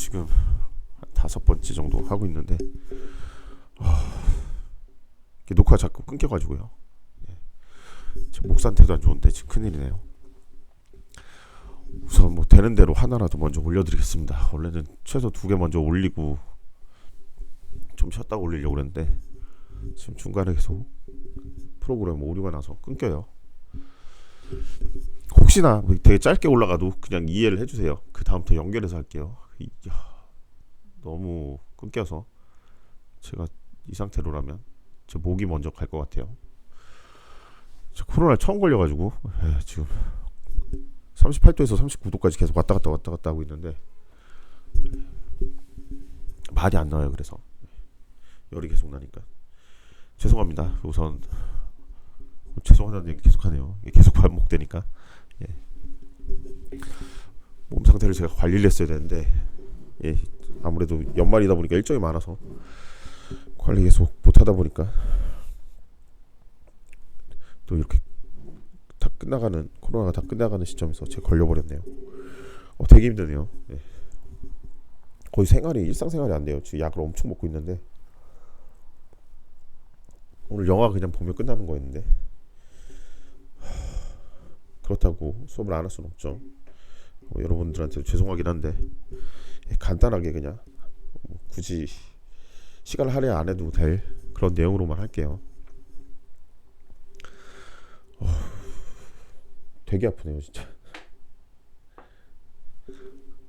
지금 한 5번째 정도 하고 있는데 녹화 자꾸 끊겨가지고요. 지금 목 상태도 안 좋은데 지금 큰일이네요. 우선 뭐 되는 대로 하나라도 먼저 올려드리겠습니다. 원래는 최소 2개 먼저 올리고 좀 쉬었다가 올리려고 그랬는데 지금 중간에 계속 프로그램 오류가 나서 끊겨요. 혹시나 되게 짧게 올라가도 그냥 이해를 해주세요. 그 다음부터 연결해서 할게요. 너무 끊겨서 제가 이 상태로라면 제 목이 먼저 갈 것 같아요. 코로나에 처음 걸려가지고 지금 38도에서 39도까지 계속 왔다 갔다 하고 있는데 말이 안 나와요. 그래서 열이 계속 나니까 죄송합니다. 우선 죄송하다는 얘기 계속하네요. 계속 반복되니까 몸 상태를 제가 관리를 했어야 되는데 아무래도 연말이다 보니까 일정이 많아서 관리 계속 못하다 보니까 또 이렇게 다 끝나가는 코로나가 다 끝나가는 시점에서 제가 걸려버렸네요. 되게 힘드네요. 거의 일상생활이 안 돼요. 지금 약을 엄청 먹고 있는데 오늘 영화 그냥 보면 끝나는 거였는데 그렇다고 수업을 안 할 수는 없죠. 여러분들한테 죄송하긴 한데 간단하게 그냥 굳이 시간을 할애 안 해도 될 그런 내용으로만 할게요. 되게 아프네요 진짜.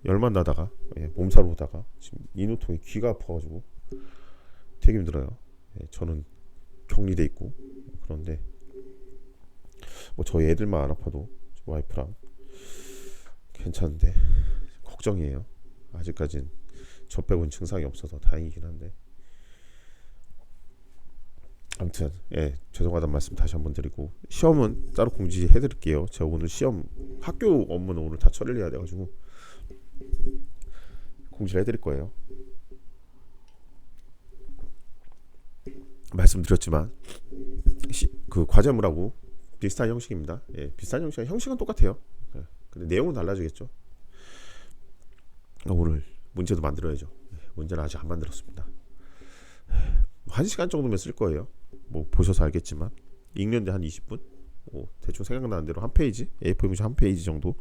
열만 나다가 몸살로 오다가 지금 인후통에 귀가 아파가지고 되게 힘들어요. 저는 격리돼 있고 그런데 뭐 저희 애들만 안 아파도 와이프랑 괜찮은데 걱정이에요. 아직까진 저 빼고는 증상이 없어서 다행이긴 한데 아무튼 죄송하다는 말씀 다시 한번 드리고 시험은 따로 공지해드릴게요. 제가 오늘 시험 학교 업무는 오늘 다 처리를 해야 돼가지고 공지를 해드릴 거예요. 말씀드렸지만 그 과제물하고 비슷한 형식입니다. 비슷한 형식은 똑같아요. 근데 내용은 달라지겠죠. 오늘 문제도 만들어야죠. 문제는 아직 안 만들었습니다. 1시간 정도면 쓸 거예요. 뭐 보셔서 알겠지만 읽는데 한 20분? 대충 생각나는 대로 한 페이지, A4 용지 한 페이지 정도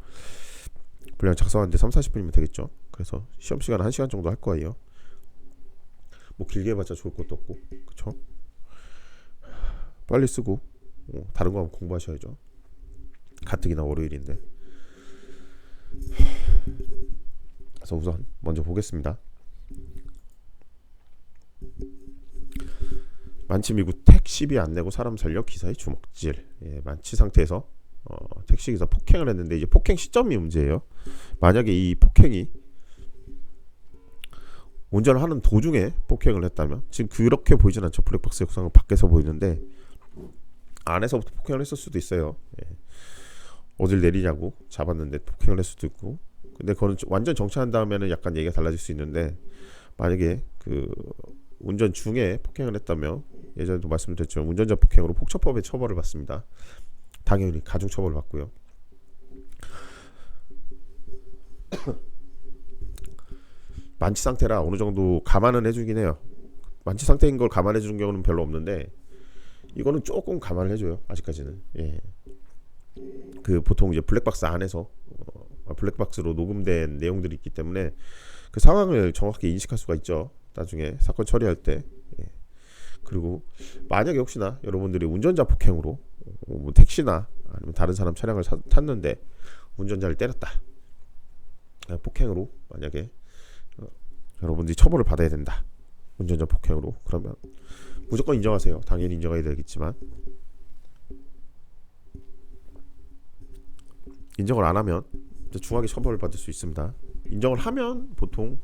분량 작성하는데 3-40분이면 되겠죠. 그래서 시험 시간 1시간 정도 할 거예요. 뭐 길게 해봤자 좋을 것도 없고 그쵸? 빨리 쓰고 다른 거 하면 공부하셔야죠. 가뜩이나 월요일인데. 그래서 우선 먼저 보겠습니다. 만취 미국 택시비 안 내고 사람 살려 기사의 주먹질. 만취 상태에서 택시기사 폭행을 했는데 이제 폭행 시점이 문제예요. 만약에 이 폭행이 운전을 하는 도중에 폭행을 했다면 지금 그렇게 보이진 않죠. 블랙박스 영상은 밖에서 보이는데 안에서부터 폭행을 했을 수도 있어요. 어딜 내리냐고 잡았는데 폭행을 했을 수도 있고. 근데 그거는 완전 정차한 다음에는 약간 얘기가 달라질 수 있는데 만약에 그 운전 중에 폭행을 했다면 예전에도 말씀드렸지만 운전자 폭행으로 폭처법에 처벌을 받습니다. 당연히 가중처벌을 받고요. 만취 상태라 어느 정도 감안은 해주긴 해요. 만취 상태인 걸 감안해 주는 경우는 별로 없는데 이거는 조금 감안을 해줘요. 아직까지는. 그 보통 이제 블랙박스 안에서 블랙박스로 녹음된 내용들이 있기 때문에 그 상황을 정확하게 인식할 수가 있죠. 나중에 사건 처리할 때. 그리고 만약에 혹시나 여러분들이 운전자 폭행으로 뭐 택시나 아니면 다른 사람 차량을 탔는데 운전자를 때렸다. 폭행으로 만약에 여러분들이 처벌을 받아야 된다. 운전자 폭행으로. 그러면 무조건 인정하세요. 당연히 인정해야 되겠지만 인정을 안 하면 중하게 처벌을 받을 수 있습니다. 인정을 하면 보통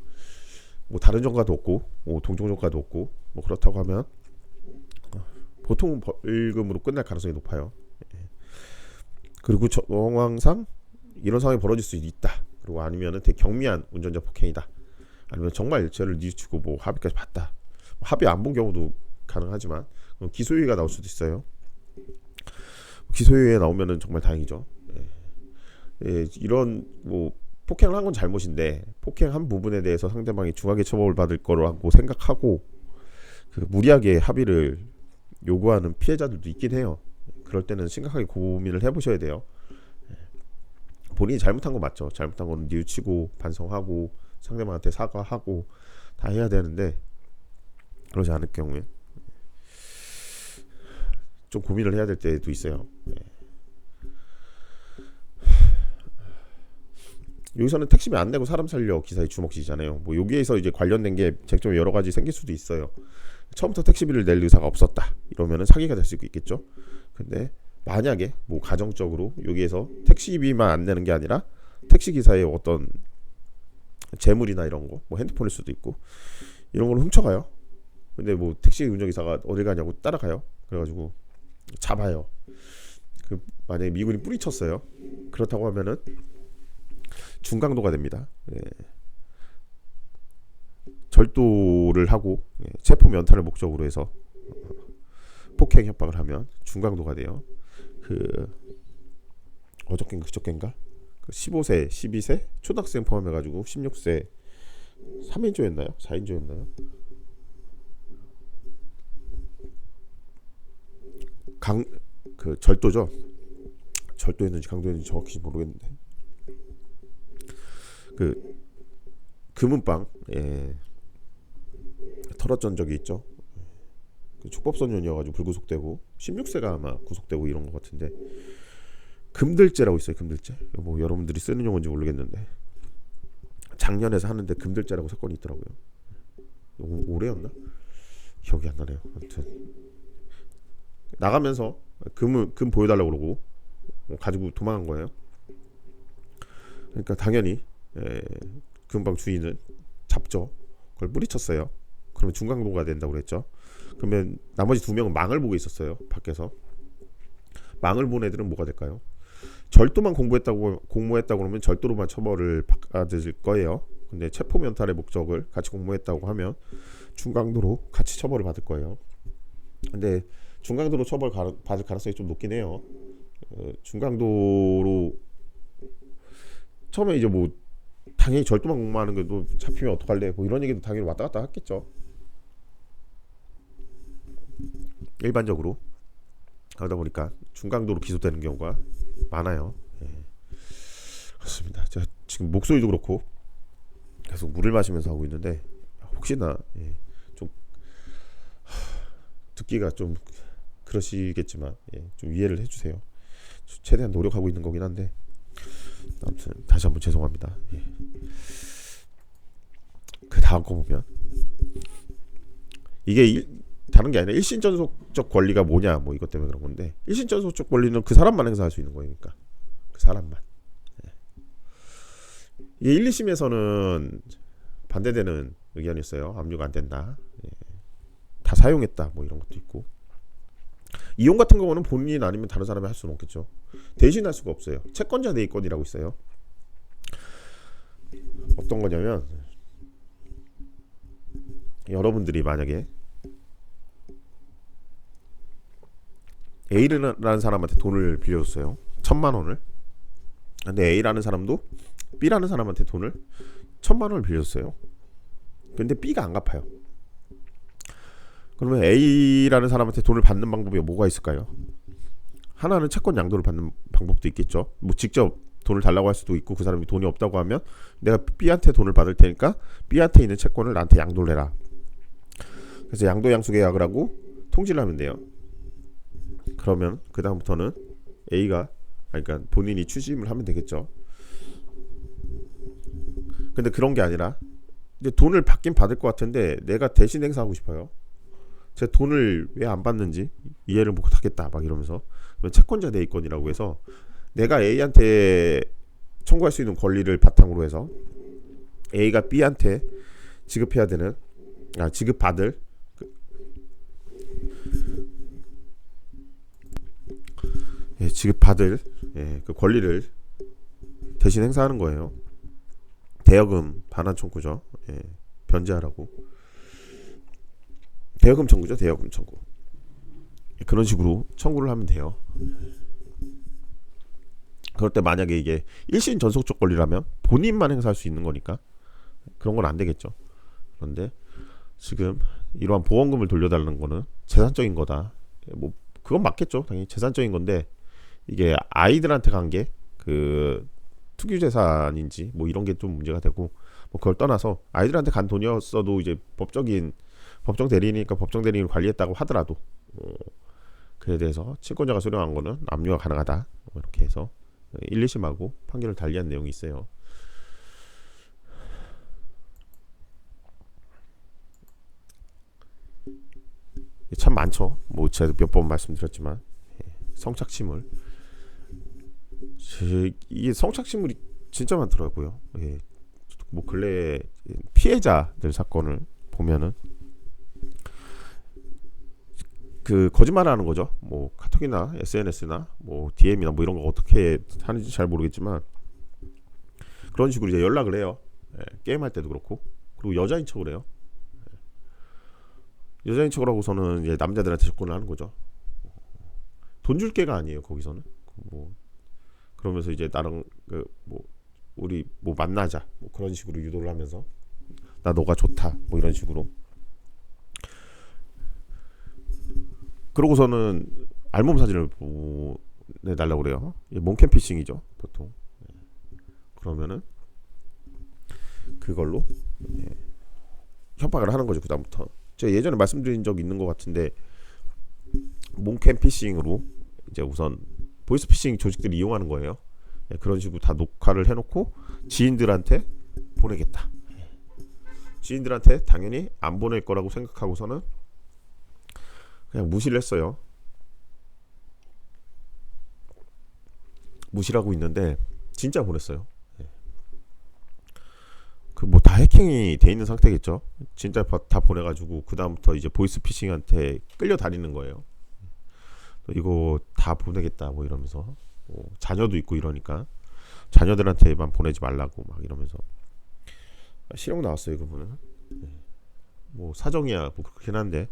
뭐 다른 전과도 없고 뭐 동종 전과도 없고 뭐 그렇다고 하면 보통 벌금으로 끝날 가능성이 높아요. 그리고 정황상 이런 상황이 벌어질 수 있다. 그리고 아니면은 되게 경미한 운전자 폭행이다. 아니면 정말 죄를 뉘우치고 뭐 합의까지 봤다. 합의 안 본 경우도 가능하지만 기소유예가 나올 수도 있어요. 기소유예 나오면은 정말 다행이죠. 이런 뭐 폭행을 한 건 잘못인데 폭행한 부분에 대해서 상대방이 중하게 처벌받을 거라고 생각하고 그 무리하게 합의를 요구하는 피해자들도 있긴 해요. 그럴 때는 심각하게 고민을 해보셔야 돼요. 본인이 잘못한 거 맞죠. 잘못한 거는 뉘우치고 반성하고 상대방한테 사과하고 다 해야 되는데 그러지 않을 경우에 좀 고민을 해야 될 때도 있어요. 여기서는 택시비 안 내고 사람 살려 기사의 주먹질이잖아요. 뭐 여기에서 이제 관련된 게 쟁점이 여러 가지 생길 수도 있어요. 처음부터 택시비를 낼 의사가 없었다. 이러면은 사기가 될 수 있겠죠. 근데 만약에 뭐 가정적으로 여기에서 택시비만 안 내는 게 아니라 택시 기사의 어떤 재물이나 이런 거, 뭐 핸드폰일 수도 있고 이런 걸 훔쳐가요. 근데 뭐 택시 운전기사가 어디 가냐고 따라가요. 그래가지고 잡아요. 그 만약에 미군이 뿌리쳤어요. 그렇다고 하면은 중강도가 됩니다. 예. 절도를 하고 체포 면탈을 목적으로 해서 폭행 협박을 하면 중강도가 돼요. 그 어저께인가 그저께인가 15세, 12세 초등학생 포함해가지고 16세 3인조였나요? 4인조였나요? 그 절도죠. 절도였는지 강도였는지 정확히 모르겠는데 그 금은방 털었던 적이 있죠. 그 축법소년이어가지고 불구속되고 16세가 아마 구속되고 이런 것 같은데 금들죄라고 있어요. 금들죄. 뭐 여러분들이 쓰는 용어인지 모르겠는데 작년에서 하는데 금들죄라고 사건이 있더라고요. 올해였나? 기억이 안 나네요. 아무튼 나가면서 금 보여달라고 그러고 가지고 도망간 거예요. 그러니까 당연히 금방 주인은 잡죠. 그걸 뿌리쳤어요. 그러면 중강도가 된다고 그랬죠. 그러면 나머지 두 명은 망을 보고 있었어요. 밖에서. 망을 본 애들은 뭐가 될까요? 절도만 공모했다고 그러면 절도로만 처벌을 받을 거예요. 근데 체포 면탈의 목적을 같이 공모했다고 하면 중강도로 같이 처벌을 받을 거예요. 근데 중강도로 처벌 받을 가능성이 좀 높긴 해요. 중강도로 처음에 이제 뭐 당연히 절도만 공모하는 게도 잡히면 어떡할래? 뭐 이런 얘기도 당연히 왔다 갔다 했겠죠. 일반적으로 그러다 보니까 중강도로 기소되는 경우가 많아요. 예. 그렇습니다. 제가 지금 목소리도 그렇고 계속 물을 마시면서 하고 있는데 혹시나 좀 듣기가 좀 그러시겠지만 좀 이해를 해주세요. 최대한 노력하고 있는 거긴 한데 아무튼 다시 한번 죄송합니다. 그 다음 거 보면 이게 다른 게 아니라 일신전속적 권리가 뭐냐 뭐 이것 때문에 그런 건데 일신전속적 권리는 그 사람만 행사할 수 있는 거니까 그 사람만. 이게 1, 2심에서는 반대되는 의견이 있어요. 압류가 안 된다. 다 사용했다 뭐 이런 것도 있고 이용 같은 경우는 본인 아니면 다른 사람이 할 수는 없겠죠. 대신할 수가 없어요. 채권자 대의권이라고 있어요. 어떤 거냐면 여러분들이 만약에 A라는 사람한테 돈을 빌려줬어요. 1,000만 원을. 근데 A라는 사람도 B라는 사람한테 돈을 1,000만 원을 빌려줬어요. 근데 B가 안 갚아요. 그러면 A라는 사람한테 돈을 받는 방법이 뭐가 있을까요? 하나는 채권 양도를 받는 방법도 있겠죠. 뭐 직접 돈을 달라고 할 수도 있고 그 사람이 돈이 없다고 하면 내가 B한테 돈을 받을 테니까 B한테 있는 채권을 나한테 양도를 해라. 그래서 양도 양수 계약을 하고 통지를 하면 돼요. 그러면 그 다음부터는 A가 그러니까 본인이 추심을 하면 되겠죠. 근데 그런 게 아니라 이제 돈을 받긴 받을 것 같은데 내가 대신 행사하고 싶어요. 제 돈을 왜 안 받는지 이해를 못하겠다 막 이러면서 채권자 대의권이라고 해서 내가 A한테 청구할 수 있는 권리를 바탕으로 해서 A가 B한테 지급해야 되는 지급받을 지급받을 그 권리를 대신 행사하는 거예요. 대여금 반환 청구죠. 변제하라고. 대여금 청구죠. 대여금 청구. 그런 식으로 청구를 하면 돼요. 그럴 때 만약에 이게 일심 전속적 권리라면 본인만 행사할 수 있는 거니까 그런 건 안 되겠죠. 그런데 지금 이러한 보험금을 돌려달라는 거는 재산적인 거다. 뭐 그건 맞겠죠. 당연히 재산적인 건데 이게 아이들한테 간 게 그 특유 재산인지 뭐 이런 게 좀 문제가 되고, 뭐 그걸 떠나서 아이들한테 간 돈이었어도 이제 법정 대리니까 법정 대리인을 관리했다고 하더라도 그에 대해서 친권자가 수령한 거는 압류가 가능하다. 뭐 이렇게 해서 1, 2심하고 판결을 달리한 내용이 있어요. 참 많죠. 뭐 제가 몇 번 말씀드렸지만 성착취물, 이게 성착취물이 진짜 많더라고요. 예. 뭐 근래 피해자들 사건을 보면은 그 거짓말하는 거죠. 뭐 카톡이나 SNS나 뭐 DM이나 뭐 이런 거 어떻게 하는지 잘 모르겠지만 그런 식으로 이제 연락을 해요. 예. 게임할 때도 그렇고. 그리고 여자인 척을 해요. 여자인 척을 하고서는 이제 남자들한테 접근을 하는 거죠. 돈 줄 게가 아니에요. 거기서는 뭐 그러면서 이제 나랑 그 뭐 우리 뭐 만나자 뭐 그런 식으로 유도를 하면서 나 너가 좋다 뭐 이런 식으로. 그러고서는 알몸 사진을 보내달라고 그래요. 몽캠 피싱이죠 보통. 그러면은 그걸로 협박을 하는 거죠. 그다음부터 제가 예전에 말씀드린 적 있는 것 같은데 몽캠 피싱으로 이제 우선 보이스피싱 조직들이 이용하는 거예요. 그런 식으로 다 녹화를 해놓고 지인들한테 보내겠다. 지인들한테 당연히 안 보낼 거라고 생각하고서는 그냥 무시를 했어요. 무시를 하고 있는데 진짜 보냈어요. 그 뭐 다 해킹이 돼 있는 상태겠죠. 진짜 다 보내가지고 그 다음부터 이제 보이스피싱한테 끌려 다니는 거예요. 이거 다 보내겠다 뭐 이러면서 자녀도 있고 이러니까 자녀들한테만 보내지 말라고 막 이러면서 실형 나왔어요 그분은. 뭐 사정이야 뭐 그렇긴 한데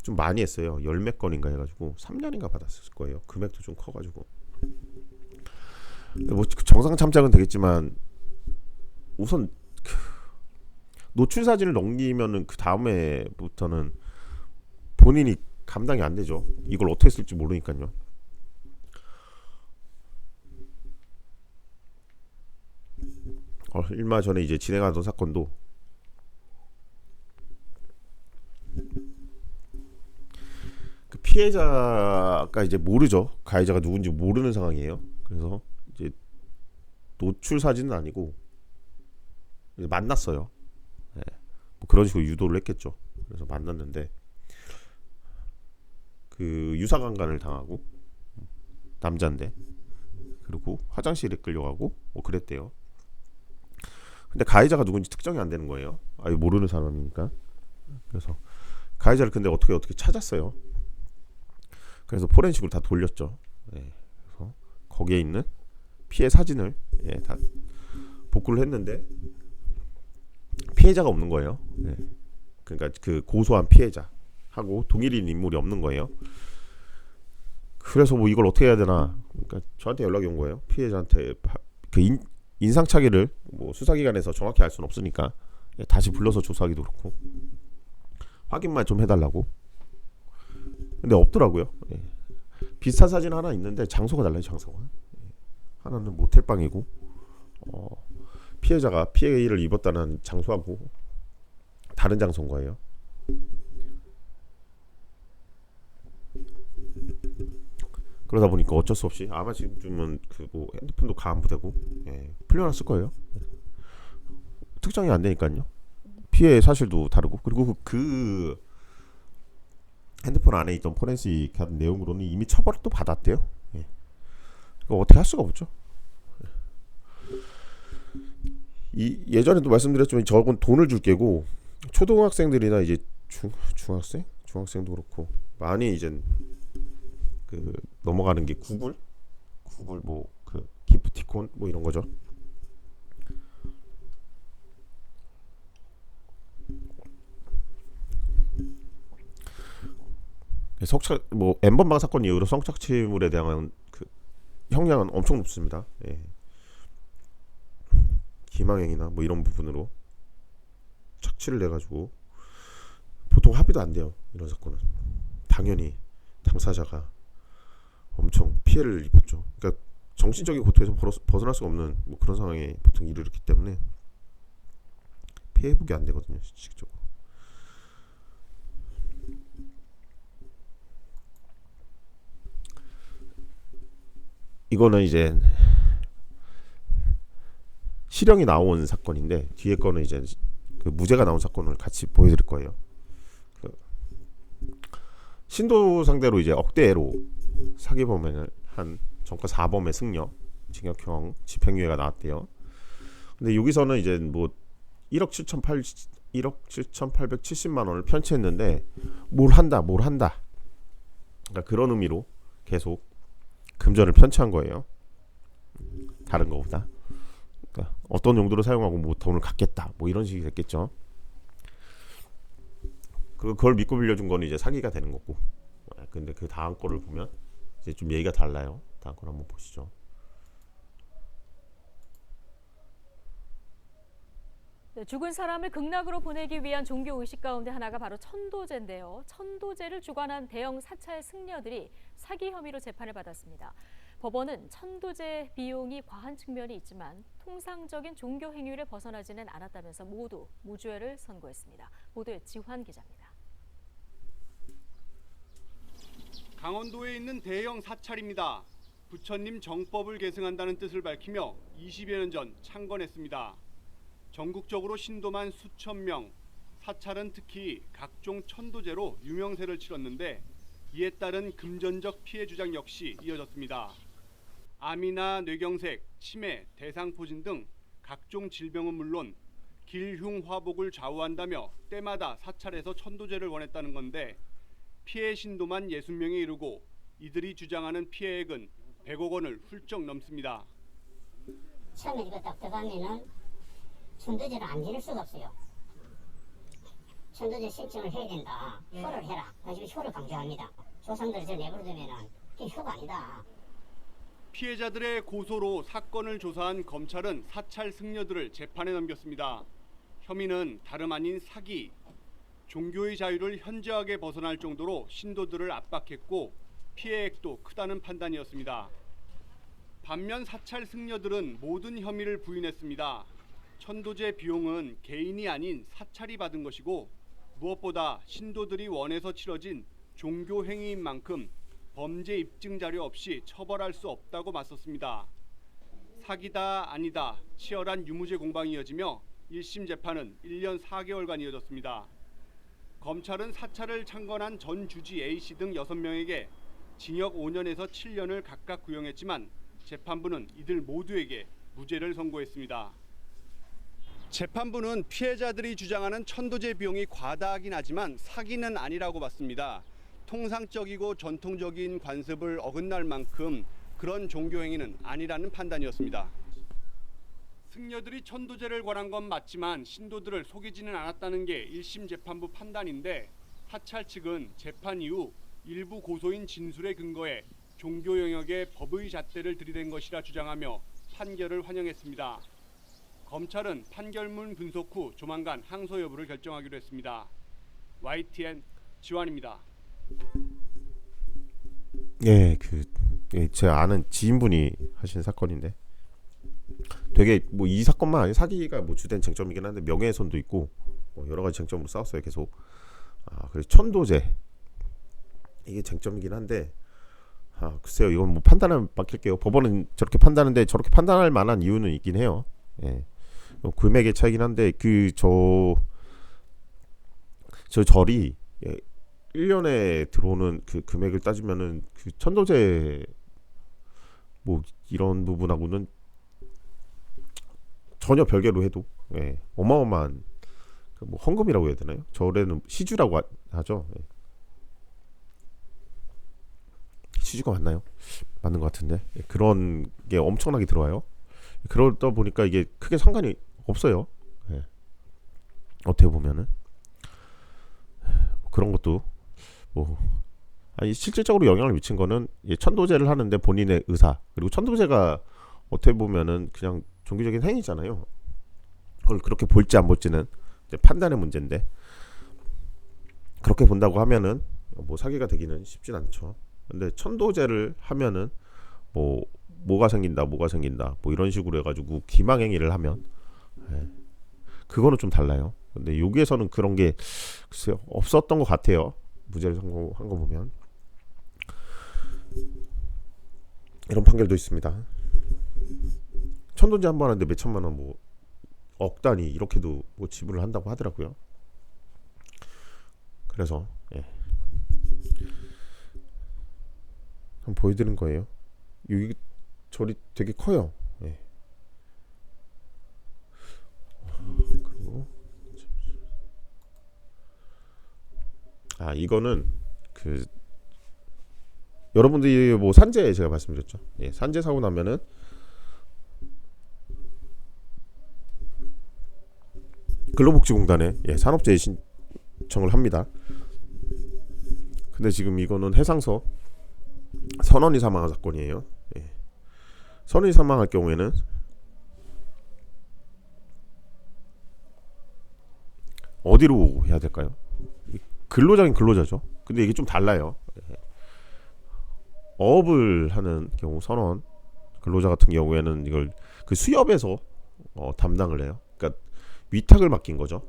좀 많이 했어요. 열 몇 건인가 해가지고 3년인가 받았을 거예요. 금액도 좀 커가지고 뭐 정상 참작은 되겠지만 우선 노출 사진을 넘기면은 그 다음에부터는 본인이 감당이 안 되죠. 이걸 어떻게 쓸지 모르니까요. 얼마 전에 이제 진행하던 사건도 그 피해자가 이제 모르죠. 가해자가 누군지 모르는 상황이에요. 그래서 이제 노출 사진은 아니고 이제 만났어요. 네. 뭐 그런 식으로 유도를 했겠죠. 그래서 만났는데 그 유사강간을 당하고 남자인데 그리고 화장실에 끌려가고 뭐 그랬대요. 근데 가해자가 누군지 특정이 안 되는 거예요. 아예 모르는 사람이니까. 그래서 가해자를 근데 어떻게 찾았어요. 그래서 포렌식으로 다 돌렸죠. 네. 그래서 거기에 있는 피해 사진을 다 복구를 했는데 피해자가 없는 거예요. 네. 그러니까 그 고소한 피해자하고 동일인 인물이 없는 거예요. 그래서 뭐 이걸 어떻게 해야 되나. 그러니까 저한테 연락이 온 거예요. 피해자한테 그 인상착의를 뭐 수사기관에서 정확히 알 수는 없으니까 다시 불러서 조사하기도 그렇고 확인만 좀 해달라고. 근데 없더라고요. 비슷한 사진 하나 있는데 장소가 달라요. 장소가 하나는 모텔방이고 피해자가 피해를 입었다는 장소하고 다른 장소인 거예요. 그러다 보니까 어쩔 수 없이 아마 지금은 그 뭐 핸드폰도 가안부되고 풀려났을 거예요. 특정이 안 되니까요. 피해 사실도 다르고 그리고 그 핸드폰 안에 있던 포렌식 한 내용으로는 이미 처벌을 또 받았대요. 이거 어떻게 할 수가 없죠. 예전에도 말씀드렸지만 저건 돈을 줄 게고 초등학생들이나 이제 중학생도 그렇고 많이 이제 그 넘어가는 게 구글 뭐 그 기프티콘 뭐 이런 거죠. 성착 뭐 엠번방 사건 이후로 성착취물에 대한 그 형량은 엄청 높습니다. 예. 기망행위나 뭐 이런 부분으로 착취를 내가지고 보통 합의도 안 돼요. 이런 사건은 당연히 당사자가 엄청 피해를 입었죠. 그러니까 정신적인 고통에서 벗어날 수가 없는 뭐 그런 상황에 보통 이르렀기 때문에 피해 회복이 안 되거든요. 실질적으로. 이거는 이제 실형이 나온 사건인데 뒤에 거는 이제 그 무죄가 나온 사건을 같이 보여드릴 거예요. 그 신도 상대로 이제 억대로 사기 범행을 한 전과 4범의 승려 징역형 집행유예가 나왔대요. 근데 여기서는 이제 뭐 1억 7,870만 원을 편취했는데 뭘 한다. 그러니까 그런 의미로 계속 금전을 편취한 거예요. 다른 거보다. 그러니까 어떤 용도로 사용하고 뭐 돈을 갚겠다. 뭐 이런 식이 됐겠죠. 그걸 믿고 빌려준 거는 이제 사기가 되는 거고. 근데 그 다음 거를 보면 이제 좀 얘기가 달라요. 다음 걸 한번 보시죠. 네, 죽은 사람을 극락으로 보내기 위한 종교 의식 가운데 하나가 바로 천도제인데요. 천도제를 주관한 대형 사찰 승려들이 사기 혐의로 재판을 받았습니다. 법원은 천도제 비용이 과한 측면이 있지만 통상적인 종교 행위를 벗어나지는 않았다면서 모두 무죄를 선고했습니다. 보도에 지환 기자입니다. 강원도에 있는 대형 사찰입니다. 부처님 정법을 계승한다는 뜻을 밝히며 20여 년 전 창건했습니다. 전국적으로 신도만 수천 명, 사찰은 특히 각종 천도제로 유명세를 치렀는데 이에 따른 금전적 피해 주장 역시 이어졌습니다. 암이나 뇌경색, 치매, 대상포진 등 각종 질병은 물론 길흉화복을 좌우한다며 때마다 사찰에서 천도제를 원했다는 건데 피해 신도만 60명에 이르고 이들이 주장하는 피해액은 100억 원을 훌쩍 넘습니다. 처음에 이거 딱 들어가면은 천도제를 안 지낼 수가 없어요. 천도제 신청을 해야 된다. 효를 해라. 지금 효를 강조합니다. 조상들을 저 내버려두면은 그게 효가 아니다. 피해자들의 고소로 사건을 조사한 검찰은 사찰 승려들을 재판에 넘겼습니다. 혐의는 다름 아닌 사기. 종교의 자유를 현저하게 벗어날 정도로 신도들을 압박했고 피해액도 크다는 판단이었습니다. 반면 사찰 승려들은 모든 혐의를 부인했습니다. 천도제 비용은 개인이 아닌 사찰이 받은 것이고 무엇보다 신도들이 원해서 치러진 종교 행위인 만큼 범죄 입증 자료 없이 처벌할 수 없다고 맞섰습니다. 사기다 아니다 치열한 유무죄 공방이 이어지며 1심 재판은 1년 4개월간 이어졌습니다. 검찰은 사찰을 창건한 전 주지 A씨 등 6명에게 징역 5년에서 7년을 각각 구형했지만 재판부는 이들 모두에게 무죄를 선고했습니다. 재판부는 피해자들이 주장하는 천도제 비용이 과다하긴 하지만 사기는 아니라고 봤습니다. 통상적이고 전통적인 관습을 어긋날 만큼 그런 종교 행위는 아니라는 판단이었습니다. 승려들이 천도제를 권한 건 맞지만 신도들을 속이지는 않았다는 게 1심 재판부 판단인데 사찰 측은 재판 이후 일부 고소인 진술에 근거해 종교 영역에 법의 잣대를 들이댄 것이라 주장하며 판결을 환영했습니다. 검찰은 판결문 분석 후 조만간 항소 여부를 결정하기로 했습니다. YTN 지환입니다. 예, 제 아는 지인분이 하신 사건인데 되게 뭐 이 사건만 아니라 사기가 뭐 주된 쟁점이긴 한데 명예훼손도 있고 뭐 여러 가지 쟁점으로 싸웠어요 계속. 그래서 천도제 이게 쟁점이긴 한데 글쎄요 이건 뭐 판단을 맡길게요. 법원은 저렇게 판단하는데 저렇게 판단할 만한 이유는 있긴 해요. 예. 금액의 차이긴 한데 저 절이 1년에 들어오는 그 금액을 따지면은 그 천도제 뭐 이런 부분하고는 전혀 별개로 해도 어마어마한 뭐 헌금이라고 해야 되나요? 절에는 시주라고 하죠. 시주가 맞나요? 맞는 것 같은데 그런 게 엄청나게 들어와요. 그러다 보니까 이게 크게 상관이 없어요. 어떻게 보면은 그런 것도 뭐 아니, 실질적으로 영향을 미친 거는 천도제를 하는데 본인의 의사, 그리고 천도제가 어떻게 보면은 그냥 종교적인 행위잖아요. 그걸 그렇게 볼지 안 볼지는 이제 판단의 문제인데, 그렇게 본다고 하면은 뭐 사기가 되기는 쉽진 않죠. 근데 천도제를 하면은 뭐가 생긴다 뭐 이런 식으로 해가지고 기망행위를 하면, 예, 그거는 좀 달라요. 근데 여기에서는 그런 게 글쎄요 없었던 것 같아요. 무죄를 선고한 거 보면 이런 판결도 있습니다. 천도제 한 번 하는데 몇 천만 원, 뭐 억 단위 이렇게도 뭐 지불을 한다고 하더라고요. 그래서 한번 보여드린 거예요. 여기 절이 되게 커요. 그리고 이거는 그 여러분들이 뭐 산재 제가 말씀드렸죠. 산재 사고 나면은 근로복지공단에 산업재해 신청을 합니다. 근데 지금 이거는 해상서 선원이 사망한 사건이에요. 선원이 사망할 경우에는 어디로 해야 될까요? 근로자긴 근로자죠. 근데 이게 좀 달라요. 어업을 하는 경우 선원 근로자 같은 경우에는 이걸 그 수협에서 담당을 해요. 그러니까 위탁을 맡긴 거죠.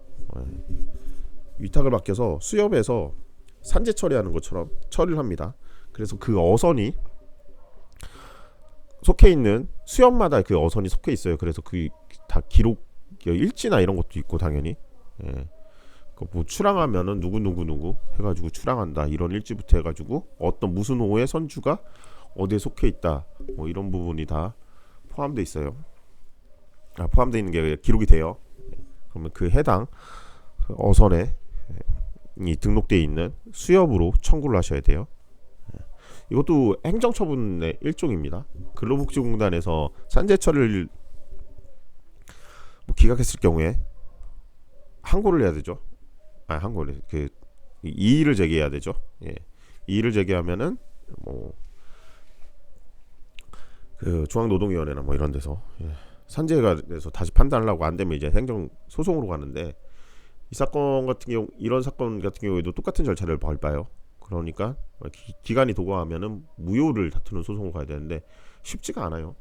위탁을 맡겨서 수협에서 산재 처리하는 것처럼 처리를 합니다. 그래서 그 어선이 속해 있는 수협마다 그 어선이 속해 있어요. 그래서 그 다 기록 일지나 이런 것도 있고 당연히 뭐 출항하면은 누구 해가지고 출항한다 이런 일지부터 해가지고 어떤 무슨 호의 선주가 어디에 속해 있다 뭐 이런 부분이 다 포함돼 있어요. 포함돼 있는 게 기록이 돼요. 그러면 그 해당 어선에 이 등록되어 있는 수협으로 청구를 하셔야 돼요. 이것도 행정처분의 일종입니다. 근로복지공단에서 산재처를 기각했을 경우에 항고를 해야 되죠. 항고를 그 이의를 제기해야 되죠. 이의를 제기하면은 뭐 그 중앙노동위원회나 뭐 이런 데서 산재가 돼서 다시 판단하려고 안 되면 이제 행정 소송으로 가는데, 이 사건 같은 경우 이런 사건 같은 경우에도 똑같은 절차를 밟아요. 그러니까 기간이 도과하면은 무효를 다투는 소송을 가야 되는데 쉽지가 않아요.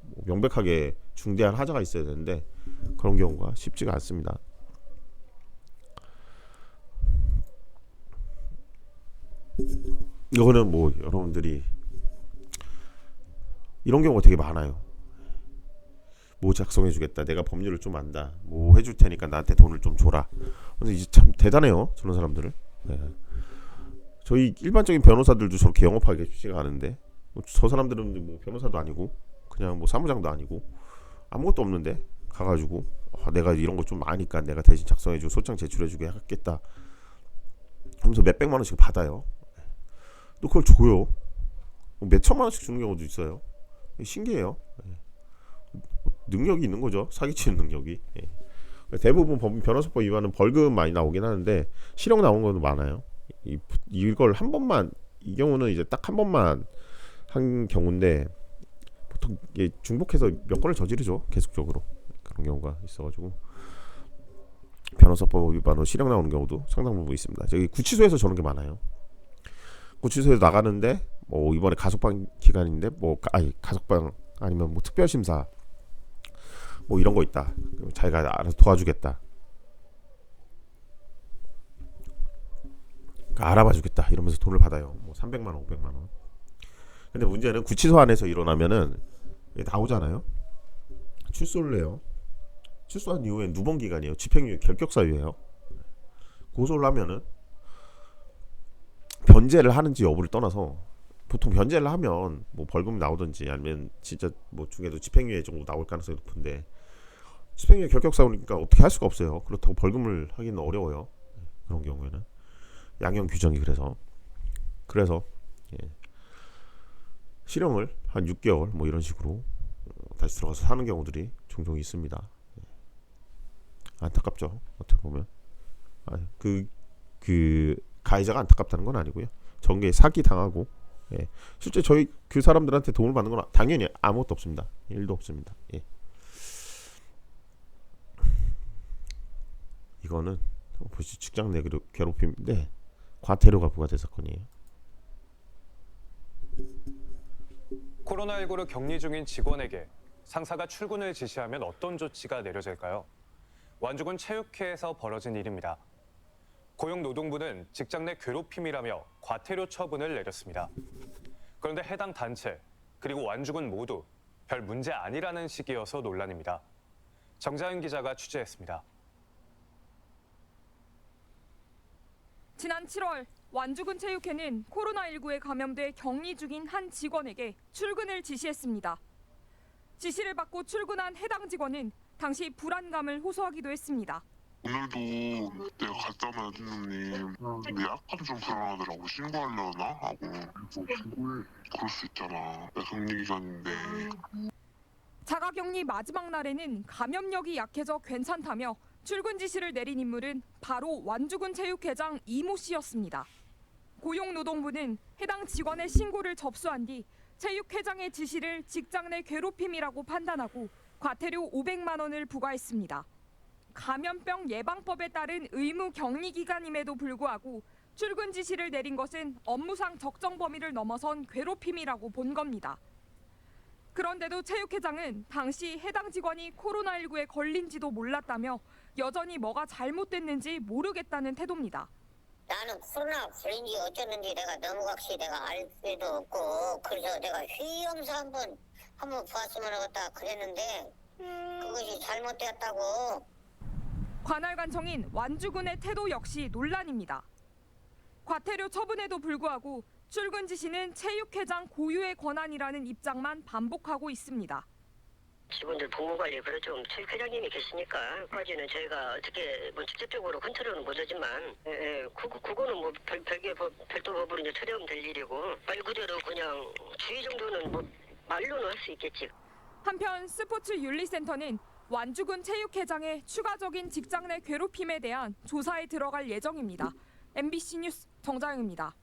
뭐 명백하게 중대한 하자가 있어야 되는데 그런 경우가 쉽지가 않습니다. 이거는 뭐 여러분들이 이런 경우가 되게 많아요. 뭐 작성해주겠다, 내가 법률을 좀 안다, 뭐 해줄 테니까 나한테 돈을 좀 줘라. 근데 이제 참 대단해요, 저런 사람들을. 저희 일반적인 변호사들도 저렇게 영업하기가 쉽지가 않은데, 저 사람들은 뭐 변호사도 아니고 그냥 뭐 사무장도 아니고 아무것도 없는데 가가지고 내가 이런 거 좀 아니까 내가 대신 작성해주고 소장 제출해주게 하겠다 하면서 몇 백만 원씩 받아요. 또 그걸 줘요. 몇 천만 원씩 주는 경우도 있어요. 신기해요. 능력이 있는 거죠. 사기치는 능력이. 대부분 변호사법 위반은 벌금 많이 나오긴 하는데 실형 나온 것도 많아요. 이걸 한 번만, 이 경우는 이제 딱 한 번만 한 경우인데 보통 중복해서 몇 건을 저지르죠. 계속적으로. 그런 경우가 있어가지고 변호사법 위반으로 실형 나오는 경우도 상당 부분 있습니다. 저기 구치소에서 저런 게 많아요. 구치소에 나가는데 뭐 이번에 가석방 기간인데 가석방 아니면 뭐 특별심사 뭐 이런 거 있다, 자기가 알아서 도와주겠다, 알아봐주겠다 이러면서 돈을 받아요. 뭐 300만 원, 500만 원. 근데 문제는 구치소 안에서 일어나면은 나오잖아요. 출소를 해요. 출소한 이후에 누번 기간이에요. 집행유예 결격사유예요. 고소를 하면은 변제를 하는지 여부를 떠나서, 보통 변제를 하면 뭐 벌금이 나오든지 아니면 진짜 뭐 중에도 집행유예 정도 나올 가능성이 높은데, 집행유예 결격사유니까 어떻게 할 수가 없어요. 그렇다고 벌금을 하기는 어려워요. 그런 경우에는 양형 규정이 그래서 실형을 한 6개월 뭐 이런 식으로 다시 들어가서 사는 경우들이 종종 있습니다. 안타깝죠. 어떻게 보면 그 가해자가 안타깝다는 건 아니고요. 정계 사기 당하고 예. 실제 저희 그 사람들한테 도움을 받는 건 당연히 아무것도 없습니다. 일도 없습니다. 예. 이거는 보시 직장 내 괴롭힘인데 과태료가 부과된 사건이에요. 코로나19로 격리 중인 직원에게 상사가 출근을 지시하면 어떤 조치가 내려질까요? 완주군 체육회에서 벌어진 일입니다. 고용노동부는 직장 내 괴롭힘이라며 과태료 처분을 내렸습니다. 그런데 해당 단체 그리고 완주군 모두 별 문제 아니라는 식이어서 논란입니다. 정자윤 기자가 취재했습니다. 지난 7월 완주군 체육회는 코로나19에 감염돼 격리 중인 한 직원에게 출근을 지시했습니다. 지시를 받고 출근한 해당 직원은 당시 불안감을 호소하기도 했습니다. 오늘도 내가 갔잖아, 팀장님. 근데 약간 좀 불안하더라고. 신고하려나? 하고. 신고해. 그럴 수 있잖아. 내 격리 기간인데. 자가격리 마지막 날에는 감염력이 약해져 괜찮다며 출근 지시를 내린 인물은 바로 완주군 체육회장 이모 씨였습니다. 고용노동부는 해당 직원의 신고를 접수한 뒤 체육회장의 지시를 직장 내 괴롭힘이라고 판단하고 과태료 500만 원을 부과했습니다. 감염병 예방법에 따른 의무 격리 기간임에도 불구하고 출근 지시를 내린 것은 업무상 적정 범위를 넘어선 괴롭힘이라고 본 겁니다. 그런데도 체육회장은 당시 해당 직원이 코로나19에 걸린지도 몰랐다며 여전히 뭐가 잘못됐는지 모르겠다는 태도입니다. 나는 코로나 걸린지 어쩌는지 내가 넘어각시 내가 알 수도 없고 그래서 내가 회의영사 한번 보았으면 하겠다 그랬는데 그것이 잘못되었다고. 관할관청인 완주군의 태도 역시 논란입니다. 과태료 처분에도 불구하고 출근 지시는 체육회장 고유의 권한이라는 입장만 반복하고 있습니다. 직원들 복무관리 그래 좀 체육회장님이 계시니까 까지는 저희가 어떻게 뭐 직접적으로 컨트롤은 못하지만 그거는 뭐 별개 별도 법으로 이제 처리하면 될 일이고 말 그대로 그냥 주의 정도는 뭐 말로는 할 수 있겠지. 한편 스포츠윤리센터는 완주군 체육회장의 추가적인 직장 내 괴롭힘에 대한 조사에 들어갈 예정입니다. MBC 뉴스 정자영입니다.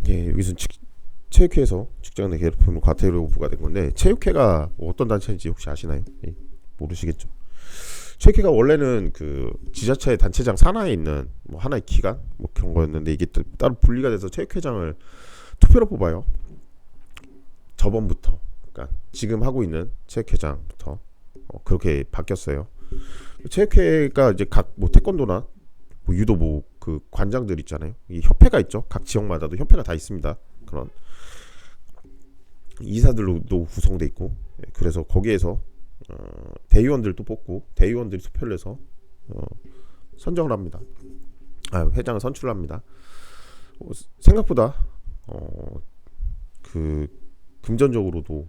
예, 여기서 체육회에서 직장 내 괴롭힘 과태료 부과된 건데 체육회가 어떤 단체인지 혹시 아시나요? 예, 모르시겠죠. 체육회가 원래는 그 지자체 단체장 산하에 있는 뭐 하나의 기관 뭐 그런 거였는데 이게 따로 분리가 돼서 체육회장을 투표로 뽑아요. 저번부터, 그러니까 지금 하고 있는 체육회장부터 그렇게 바뀌었어요. 체육회가 이제 각 뭐 태권도나 뭐 유도 뭐 그 관장들 있잖아요. 이 협회가 있죠. 각 지역마다도 협회가 다 있습니다. 그런 이사들로도 구성돼 있고, 그래서 거기에서 대의원들도 뽑고 대의원들이 투표를 해서 선정을 합니다. 회장을 선출을 합니다. 생각보다 그 금전적으로도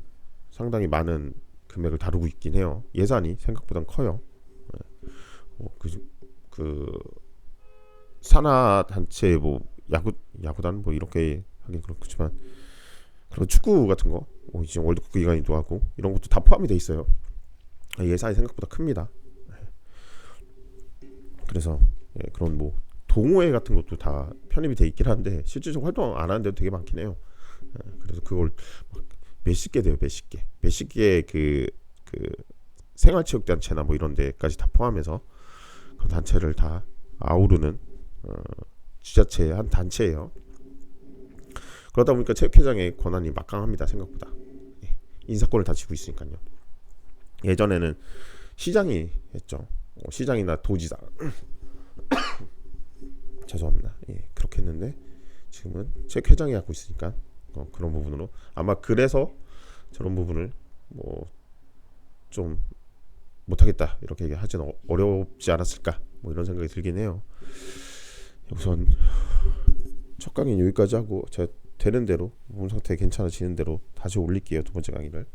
상당히 많은 금액을 다루고 있긴 해요. 예산이 생각보단 커요. 그 산하 단체 뭐 야구단 뭐 이렇게 하긴 그렇지만 그런 축구 같은 거 이제 월드컵 기간이기도 하고 이런 것도 다 포함이 돼 있어요. 예산이 생각보다 큽니다. 그래서 그런 뭐 동호회 같은 것도 다 편입이 돼 있긴 한데 실질적으로 활동 안 하는 데도 되게 많긴 해요. 그래서 그걸 몇십 개 돼요. 몇십 개의 그 생활체육단체나 뭐 이런 데까지 다 포함해서 그 단체를 다 아우르는 지자체의 한 단체예요. 그러다 보니까 체육회장의 권한이 막강합니다. 생각보다. 인사권을 다 쥐고 있으니까요. 예전에는 시장이 했죠. 시장이나 도지사 죄송합니다. 그렇게 했는데 지금은 체육회장이 갖고 있으니까 그런 부분으로 아마 그래서 저런 부분을 뭐 좀 못하겠다 이렇게 하지는 어렵지 않았을까 뭐 이런 생각이 들긴 해요. 우선 첫 강의는 여기까지 하고 제가 되는 대로 몸 상태 괜찮아지는 대로 다시 올릴게요. 두 번째 강의를.